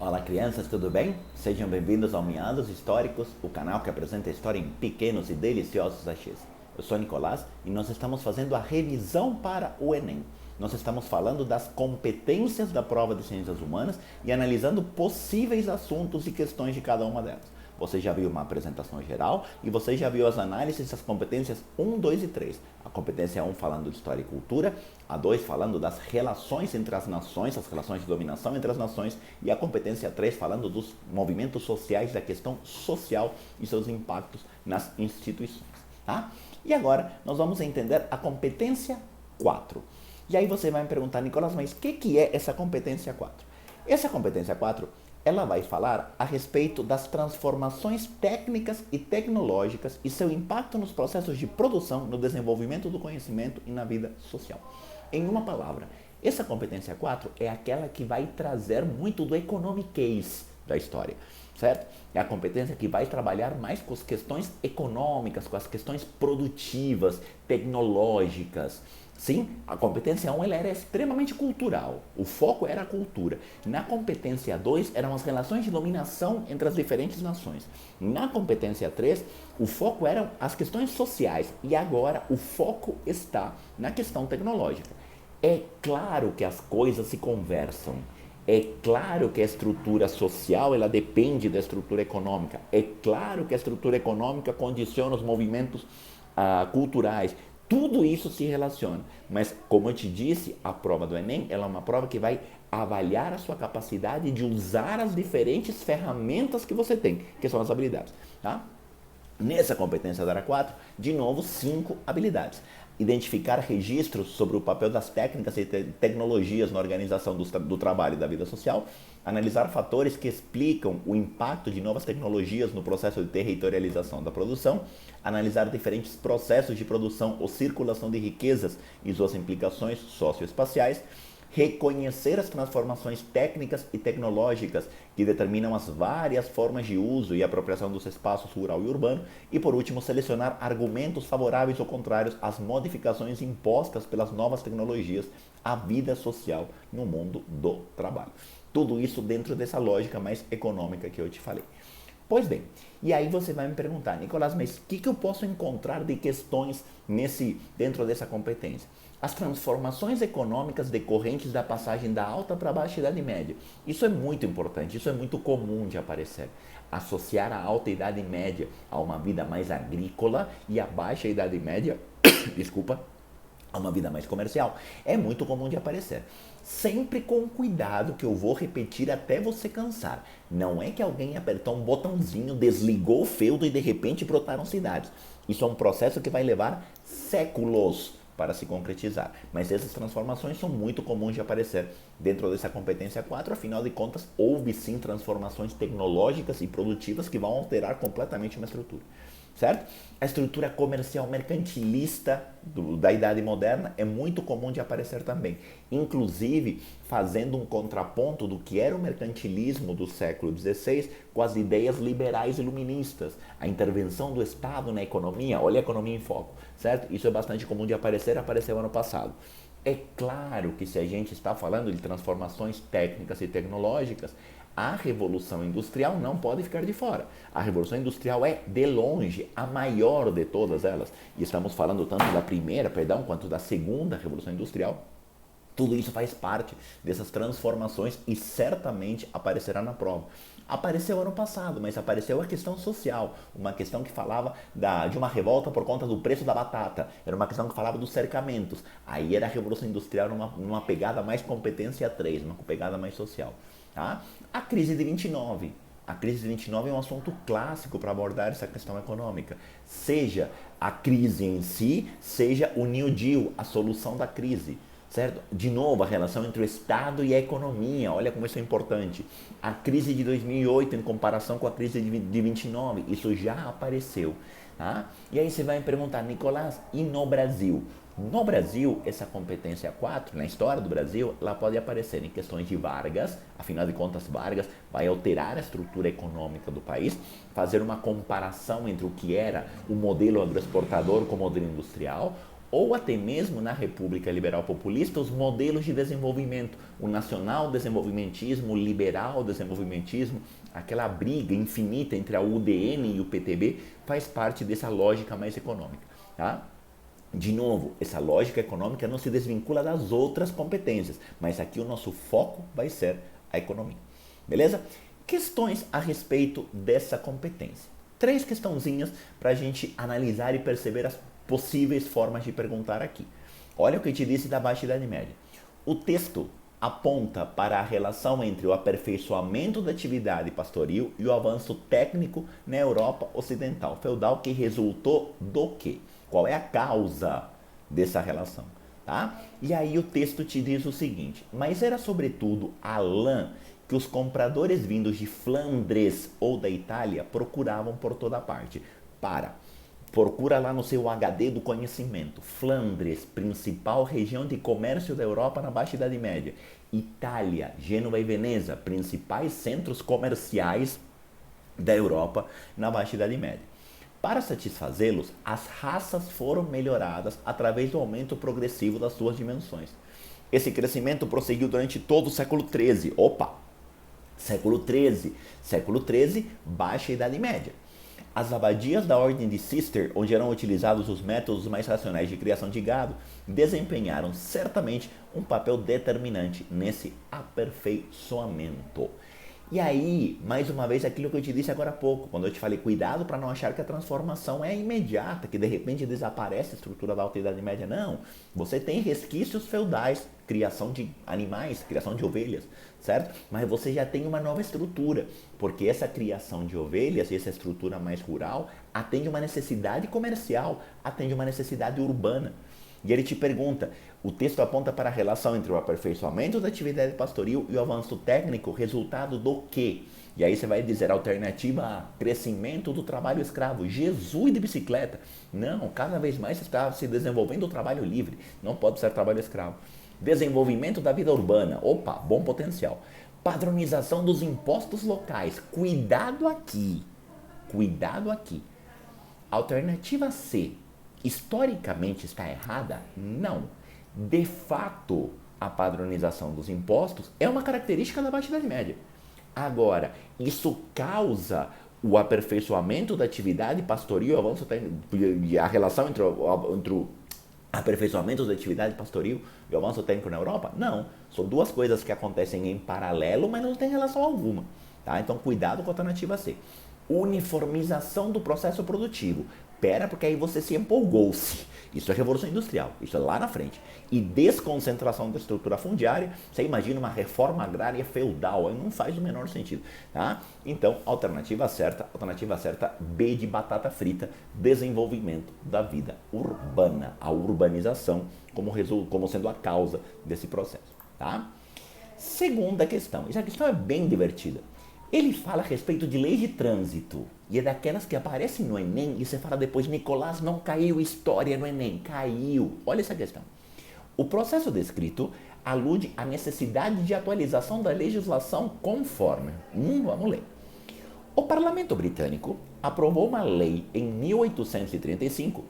Olá crianças, tudo bem? Sejam bem-vindos ao Meandros Históricos, o canal que apresenta a história em pequenos e deliciosos achês. Eu sou Nicolás e nós estamos fazendo a revisão para o Enem. Nós estamos falando das competências da prova de ciências humanas e analisando possíveis assuntos e questões de cada uma delas. Você já viu uma apresentação geral e você já viu as análises das competências 1, 2 e 3. A competência 1 falando de história e cultura, a 2 falando das relações entre as nações, as relações de dominação entre as nações, e a competência 3 falando dos movimentos sociais, da questão social e seus impactos nas instituições. Tá? E agora nós vamos entender a competência 4. E aí você vai me perguntar, Nicolas, mas o que é essa competência 4? Essa competência 4 ela vai falar a respeito das transformações técnicas e tecnológicas e seu impacto nos processos de produção, no desenvolvimento do conhecimento e na vida social. Em uma palavra, essa competência 4 é aquela que vai trazer muito do economiquez da história, certo? É a competência que vai trabalhar mais com as questões econômicas, com as questões produtivas, tecnológicas. Sim, a competência 1 ela era extremamente cultural, o foco era a cultura. Na competência 2 eram as relações de dominação entre as diferentes nações. Na competência 3, o foco eram as questões sociais e agora o foco está na questão tecnológica. É claro que as coisas se conversam. É claro que a estrutura social ela depende da estrutura econômica. É claro que a estrutura econômica condiciona os movimentos culturais. Tudo isso se relaciona. Mas, como eu te disse, a prova do Enem ela é uma prova que vai avaliar a sua capacidade de usar as diferentes ferramentas que você tem, que são as habilidades. Tá? Nessa competência da área 4, de novo, 5 habilidades. Identificar registros sobre o papel das técnicas e tecnologias na organização do trabalho e da vida social. Analisar fatores que explicam o impacto de novas tecnologias no processo de territorialização da produção. Analisar diferentes processos de produção ou circulação de riquezas e suas implicações socioespaciais. Reconhecer as transformações técnicas e tecnológicas que determinam as várias formas de uso e apropriação dos espaços rural e urbano e, por último, selecionar argumentos favoráveis ou contrários às modificações impostas pelas novas tecnologias à vida social no mundo do trabalho. Tudo isso dentro dessa lógica mais econômica que eu te falei. Pois bem, e aí você vai me perguntar, Nicolás, mas o que eu posso encontrar de questões dentro dessa competência? As transformações econômicas decorrentes da passagem da alta para a baixa idade média. Isso é muito importante, isso é muito comum de aparecer. Associar a alta idade média a uma vida mais agrícola e a baixa idade média, desculpa, a uma vida mais comercial. É muito comum de aparecer. Sempre com cuidado, que eu vou repetir até você cansar. Não é que alguém apertou um botãozinho, desligou o feudo e de repente brotaram cidades. Isso é um processo que vai levar séculos para se concretizar. Mas essas transformações são muito comuns de aparecer dentro dessa competência 4, afinal de contas, houve sim transformações tecnológicas e produtivas que vão alterar completamente uma estrutura. Certo? A estrutura comercial mercantilista da Idade Moderna é muito comum de aparecer também, inclusive fazendo um contraponto do que era o mercantilismo do século XVI com as ideias liberais iluministas, a intervenção do Estado na economia. Olha a economia em foco, certo? Isso é bastante comum de aparecer, apareceu ano passado. É claro que se a gente está falando de transformações técnicas e tecnológicas, a Revolução Industrial não pode ficar de fora. A Revolução Industrial é, de longe, a maior de todas elas. E estamos falando tanto da primeira, quanto da segunda Revolução Industrial. Tudo isso faz parte dessas transformações e certamente aparecerá na prova. Apareceu ano passado, mas apareceu a questão social, uma questão que falava de uma revolta por conta do preço da batata, era uma questão que falava dos cercamentos. Aí era a Revolução Industrial numa pegada mais competência 3, uma pegada mais social. Tá? A crise de 29. A crise de 29 é um assunto clássico para abordar essa questão econômica. Seja a crise em si, seja o New Deal, a solução da crise. Certo? De novo, a relação entre o Estado e a economia, olha como isso é importante. A crise de 2008 em comparação com a crise de 29, isso já apareceu. Tá? E aí você vai me perguntar, Nicolás, e no Brasil? No Brasil, essa competência 4, na história do Brasil, ela pode aparecer em questões de Vargas, afinal de contas, Vargas vai alterar a estrutura econômica do país, fazer uma comparação entre o que era o modelo agroexportador com o modelo industrial, ou até mesmo na República Liberal Populista, os modelos de desenvolvimento, o nacional desenvolvimentismo, o liberal desenvolvimentismo, aquela briga infinita entre a UDN e o PTB, faz parte dessa lógica mais econômica. Tá? De novo, essa lógica econômica não se desvincula das outras competências, mas aqui o nosso foco vai ser a economia. Beleza? Questões a respeito dessa competência. 3 questãozinhas para a gente analisar e perceber as possíveis formas de perguntar aqui. Olha o que eu te disse da Baixa Idade Média. O texto aponta para a relação entre o aperfeiçoamento da atividade pastoril e o avanço técnico na Europa Ocidental feudal, que resultou do quê? Qual é a causa dessa relação? Tá? E aí o texto te diz o seguinte: mas era sobretudo a lã que os compradores vindos de Flandres ou da Itália procuravam por toda parte. Procura lá no seu HD do conhecimento. Flandres, principal região de comércio da Europa na Baixa Idade Média. Itália, Gênova e Veneza, principais centros comerciais da Europa na Baixa Idade Média. Para satisfazê-los, as raças foram melhoradas através do aumento progressivo das suas dimensões. Esse crescimento prosseguiu durante todo o século XIII. Século XIII, Baixa Idade Média. As abadias da Ordem de Cister, onde eram utilizados os métodos mais racionais de criação de gado, desempenharam certamente um papel determinante nesse aperfeiçoamento. E aí, mais uma vez, aquilo que eu te disse agora há pouco, quando eu te falei, cuidado para não achar que a transformação é imediata, que de repente desaparece a estrutura da Alta Idade Média. Não, você tem resquícios feudais, criação de animais, criação de ovelhas, certo? Mas você já tem uma nova estrutura, porque essa criação de ovelhas, essa estrutura mais rural, atende uma necessidade comercial, atende uma necessidade urbana. E ele te pergunta, o texto aponta para a relação entre o aperfeiçoamento da atividade pastoril e o avanço técnico, resultado do quê? E aí você vai dizer, alternativa a crescimento do trabalho escravo. Jesus de bicicleta. Não, cada vez mais está se desenvolvendo o trabalho livre, não pode ser trabalho escravo. Desenvolvimento da vida urbana, bom potencial. Padronização dos impostos locais, cuidado aqui. Alternativa C, historicamente está errada? Não. De fato, a padronização dos impostos é uma característica da Baixa Idade Média. Agora, isso causa o aperfeiçoamento da atividade pastoril e a relação entre o aperfeiçoamento da atividade pastoril e o avanço técnico na Europa? Não. São duas coisas que acontecem em paralelo, mas não tem relação alguma. Tá? Então, cuidado com a alternativa C. Uniformização do processo produtivo. Porque aí você se empolgou-se. Isso é revolução industrial, isso é lá na frente. E desconcentração da estrutura fundiária, você imagina uma reforma agrária feudal, aí não faz o menor sentido. Tá? Então, alternativa certa, B de batata frita, desenvolvimento da vida urbana, a urbanização como sendo a causa desse processo. Tá? Segunda questão, essa questão é bem divertida. Ele fala a respeito de lei de trânsito, e é daquelas que aparecem no Enem, e você fala depois, Nicolás, não caiu história no Enem. Caiu. Olha essa questão. O processo descrito alude à necessidade de atualização da legislação conforme. Vamos ler. O Parlamento Britânico aprovou uma lei em 1835,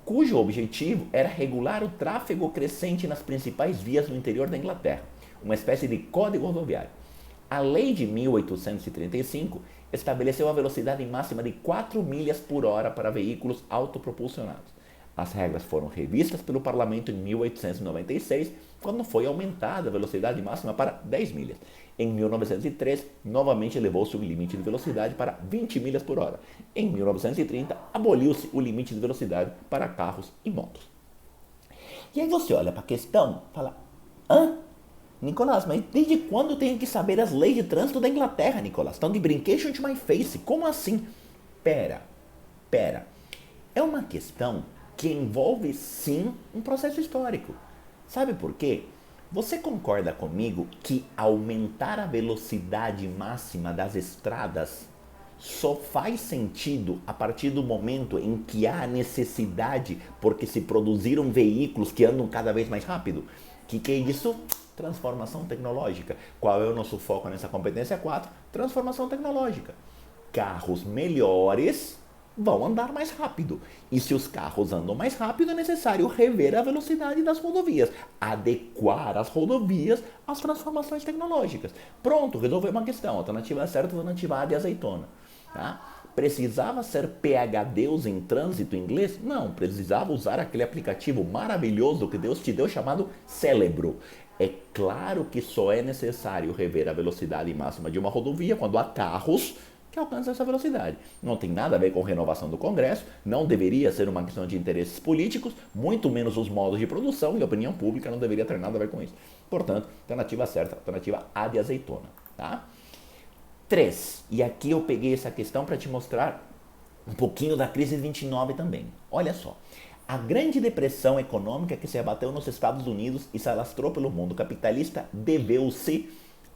cujo objetivo era regular o tráfego crescente nas principais vias no interior da Inglaterra, uma espécie de código rodoviário. A lei de 1835 estabeleceu a velocidade máxima de 4 milhas por hora para veículos autopropulsionados. As regras foram revistas pelo Parlamento em 1896, quando foi aumentada a velocidade máxima para 10 milhas. Em 1903, novamente elevou-se o limite de velocidade para 20 milhas por hora. Em 1930, aboliu-se o limite de velocidade para carros e motos. E aí você olha para a questão e fala, Nicolás, mas desde quando eu tenho que saber as leis de trânsito da Inglaterra, Nicolás? Estão de brincation to my face. Como assim? Pera. É uma questão que envolve, sim, um processo histórico. Sabe por quê? Você concorda comigo que aumentar a velocidade máxima das estradas só faz sentido a partir do momento em que há necessidade porque se produziram veículos que andam cada vez mais rápido? Que é isso? Transformação tecnológica. Qual é o nosso foco nessa competência 4? Transformação tecnológica. Carros melhores vão andar mais rápido. E se os carros andam mais rápido, é necessário rever a velocidade das rodovias, adequar as rodovias às transformações tecnológicas. Pronto, resolveu uma questão. Alternativa certa, alternativa A de azeitona. Tá? Precisava ser PhDs em trânsito inglês? Não, precisava usar aquele aplicativo maravilhoso que Deus te deu chamado Cérebro. É claro que só é necessário rever a velocidade máxima de uma rodovia quando há carros que alcançam essa velocidade. Não tem nada a ver com renovação do Congresso, não deveria ser uma questão de interesses políticos, muito menos os modos de produção, e a opinião pública não deveria ter nada a ver com isso. Portanto, alternativa certa, alternativa A de azeitona. Tá? 3. E aqui eu peguei essa questão para te mostrar um pouquinho da crise de 29 também. Olha só. A grande depressão econômica que se abateu nos Estados Unidos e se alastrou pelo mundo capitalista deveu-se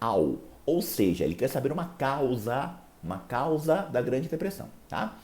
ao. Ou seja, ele quer saber uma causa da grande depressão. Tá?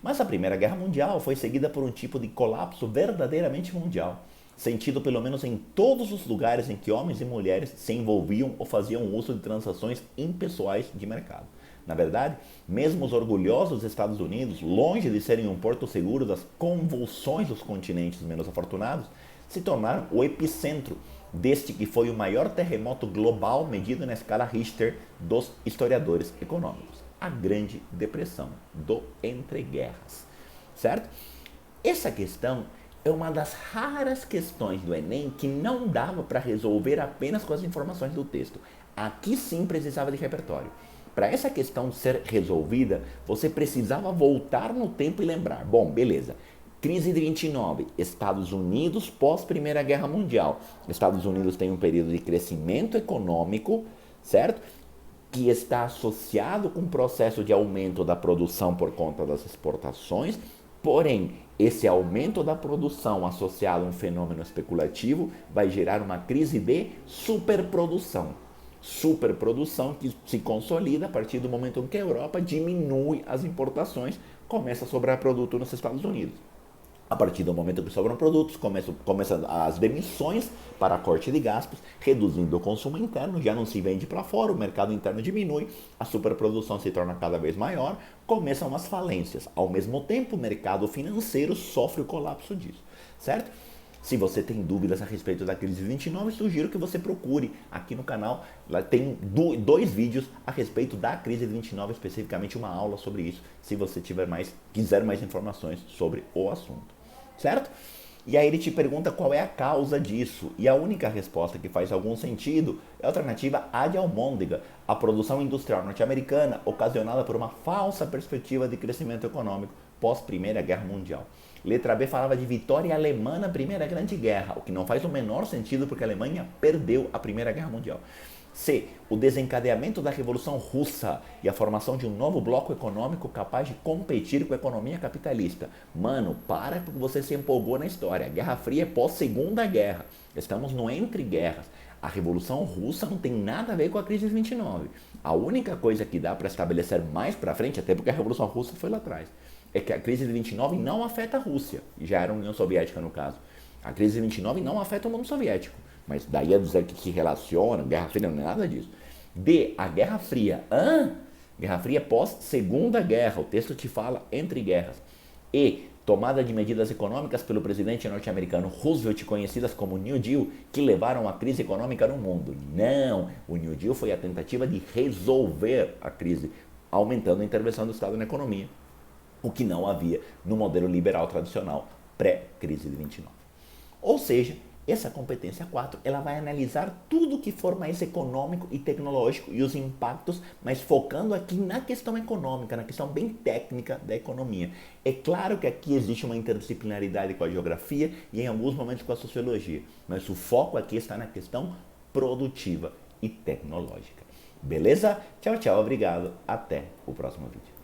Mas a Primeira Guerra Mundial foi seguida por um tipo de colapso verdadeiramente mundial, sentido pelo menos em todos os lugares em que homens e mulheres se envolviam ou faziam uso de transações impessoais de mercado. Na verdade, mesmo os orgulhosos Estados Unidos, longe de serem um porto seguro das convulsões dos continentes menos afortunados, se tornaram o epicentro deste que foi o maior terremoto global medido na escala Richter dos historiadores econômicos, a Grande Depressão do entreguerras. Certo? Essa questão é uma das raras questões do Enem que não dava para resolver apenas com as informações do texto. Aqui sim precisava de repertório. Para essa questão ser resolvida, você precisava voltar no tempo e lembrar. Bom, beleza. Crise de 29, Estados Unidos pós Primeira Guerra Mundial. Estados Unidos tem um período de crescimento econômico, certo? Que está associado com um processo de aumento da produção por conta das exportações. Porém, esse aumento da produção associado a um fenômeno especulativo vai gerar uma crise de superprodução. Superprodução que se consolida a partir do momento em que a Europa diminui as importações, começa a sobrar produto nos Estados Unidos. A partir do momento que sobram produtos, começam as demissões para corte de gastos, reduzindo o consumo interno, já não se vende para fora, o mercado interno diminui, a superprodução se torna cada vez maior, começam as falências. Ao mesmo tempo, o mercado financeiro sofre o colapso disso, certo? Se você tem dúvidas a respeito da crise de 29, sugiro que você procure aqui no canal. Lá tem 2 vídeos a respeito da crise de 29, especificamente uma aula sobre isso, se você quiser mais informações sobre o assunto. Certo? E aí ele te pergunta qual é a causa disso. E a única resposta que faz algum sentido é a alternativa A de almôndega, a produção industrial norte-americana ocasionada por uma falsa perspectiva de crescimento econômico pós Primeira Guerra Mundial. Letra B falava de vitória alemã na Primeira Grande Guerra, o que não faz o menor sentido porque a Alemanha perdeu a Primeira Guerra Mundial. C. O desencadeamento da Revolução Russa e a formação de um novo bloco econômico capaz de competir com a economia capitalista. Mano, para porque você se empolgou na história. A Guerra Fria é pós-Segunda Guerra. Estamos no entre guerras. A Revolução Russa não tem nada a ver com a crise de 29. A única coisa que dá para estabelecer mais para frente, até porque a Revolução Russa foi lá atrás, é que a crise de 29 não afeta a Rússia, já era a União Soviética no caso. A crise de 29 não afeta o mundo soviético, mas daí a dizer que se relaciona, Guerra Fria não é nada disso. D, a Guerra Fria. Guerra Fria pós-Segunda Guerra, o texto te fala entre guerras. E, tomada de medidas econômicas pelo presidente norte-americano Roosevelt, conhecidas como New Deal, que levaram à crise econômica no mundo. Não, o New Deal foi a tentativa de resolver a crise, aumentando a intervenção do Estado na economia, o que não havia no modelo liberal tradicional pré-crise de 29. Ou seja, essa competência 4, ela vai analisar tudo que for mais econômico e tecnológico e os impactos, mas focando aqui na questão econômica, na questão bem técnica da economia. É claro que aqui existe uma interdisciplinaridade com a geografia e em alguns momentos com a sociologia, mas o foco aqui está na questão produtiva e tecnológica. Beleza? Tchau, tchau, obrigado. Até o próximo vídeo.